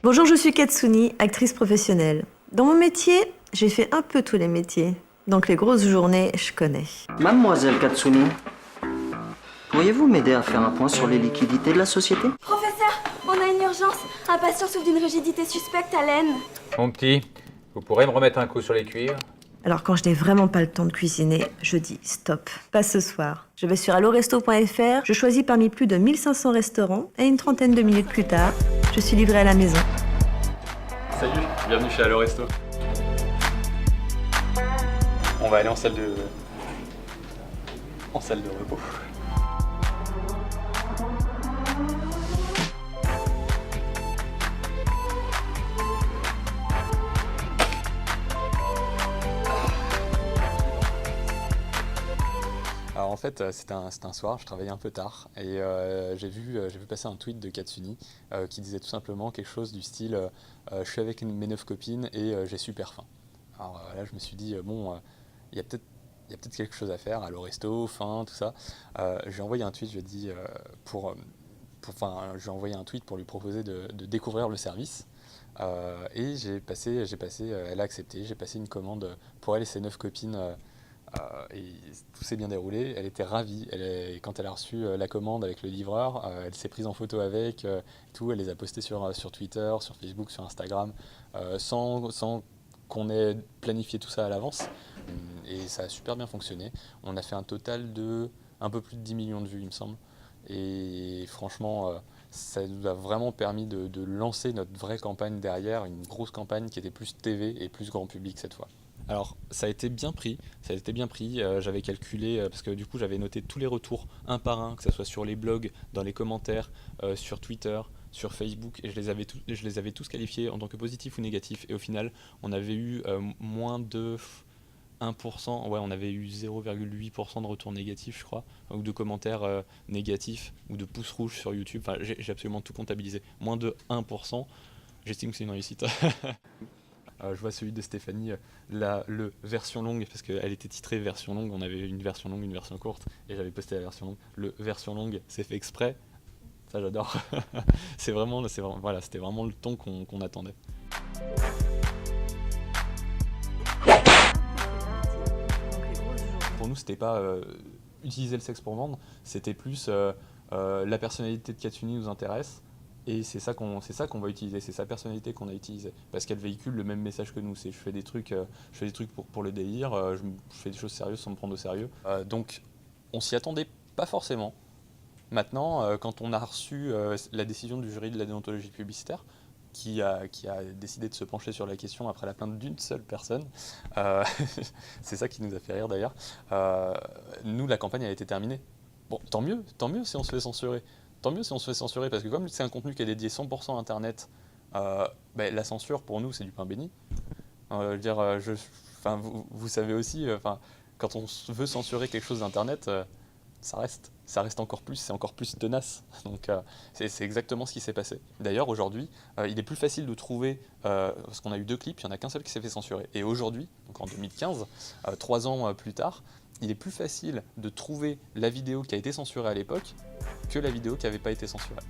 Bonjour, je suis Katsuni, actrice professionnelle. Dans mon métier, j'ai fait un peu tous les métiers. Donc les grosses journées, je connais. Mademoiselle Katsuni, pourriez-vous m'aider à faire un point sur les liquidités de la société? Professeur, on a une urgence. Un patient souffre d'une rigidité suspecte à l'aine. Mon petit, vous pourrez me remettre un coup sur les cuivres? Alors quand je n'ai vraiment pas le temps de cuisiner, je dis stop, pas ce soir. Je vais sur alloresto.fr, je choisis parmi plus de 1500 restaurants et une trentaine de minutes plus tard, je suis livrée à la maison. Salut, bienvenue chez Allo Resto. On va aller en salle de repos. Alors en fait, c'était un soir, je travaillais un peu tard et j'ai vu passer un tweet de Katsuni qui disait tout simplement quelque chose du style je suis avec mes 9 copines et j'ai super faim. Alors là, je me suis dit, bon, il y a peut-être quelque chose à faire, Allo Resto, faim, tout ça. J'ai envoyé un tweet, je dis, j'ai envoyé un tweet pour lui proposer de découvrir le service. Et elle a accepté, j'ai passé une commande pour elle et ses 9 copines. Et tout s'est bien déroulé, elle était ravie. Quand elle a reçu la commande avec le livreur, elle s'est prise en photo avec, tout, elle les a postées sur Twitter, sur Facebook, sur Instagram, sans qu'on ait planifié tout ça à l'avance. Et ça a super bien fonctionné. On a fait un total de un peu plus de 10 millions de vues, il me semble. Et franchement, ça nous a vraiment permis de lancer notre vraie campagne derrière, une grosse campagne qui était plus TV et plus grand public cette fois. Alors ça a été bien pris, j'avais calculé, parce que du coup j'avais noté tous les retours un par un, que ce soit sur les blogs, dans les commentaires, sur Twitter, sur Facebook, et je les avais tous qualifiés en tant que positifs ou négatifs, et au final on avait eu moins de 1%, ouais, on avait eu 0,8% de retours négatifs je crois, ou de commentaires négatifs, ou de pouces rouges sur YouTube, enfin j'ai absolument tout comptabilisé, moins de 1%, j'estime que c'est une réussite. Je vois celui de Stéphanie, le version longue, parce qu'elle était titrée version longue, on avait une version longue, une version courte, et j'avais posté la version longue. Le version longue, c'est fait exprès, ça j'adore. C'était vraiment le ton qu'on attendait. Pour nous, c'était pas utiliser le sexe pour vendre, c'était plus la personnalité de Katsuni nous intéresse. Et c'est ça qu'on va utiliser, c'est sa personnalité qu'on a utilisée, parce qu'elle véhicule le même message que nous. Je fais des trucs pour le délire, je fais des choses sérieuses sans me prendre au sérieux. Donc on s'y attendait pas forcément. Maintenant, quand on a reçu la décision du jury de la déontologie publicitaire, qui a décidé de se pencher sur la question après la plainte d'une seule personne, c'est ça qui nous a fait rire d'ailleurs, nous la campagne a été terminée. Bon, tant mieux si on se fait censurer. Tant mieux si on se fait censurer, parce que comme c'est un contenu qui est dédié 100% à Internet, la censure pour nous c'est du pain béni. Vous savez aussi, quand on veut censurer quelque chose d'Internet, ça reste encore plus, c'est encore plus tenace. Donc c'est exactement ce qui s'est passé. D'ailleurs aujourd'hui, il est plus facile de trouver, parce qu'on a eu 2 clips, il n'y en a qu'un seul qui s'est fait censurer. Et aujourd'hui, donc en 2015, 3 ans plus tard, il est plus facile de trouver la vidéo qui a été censurée à l'époque que la vidéo qui n'avait pas été censurée.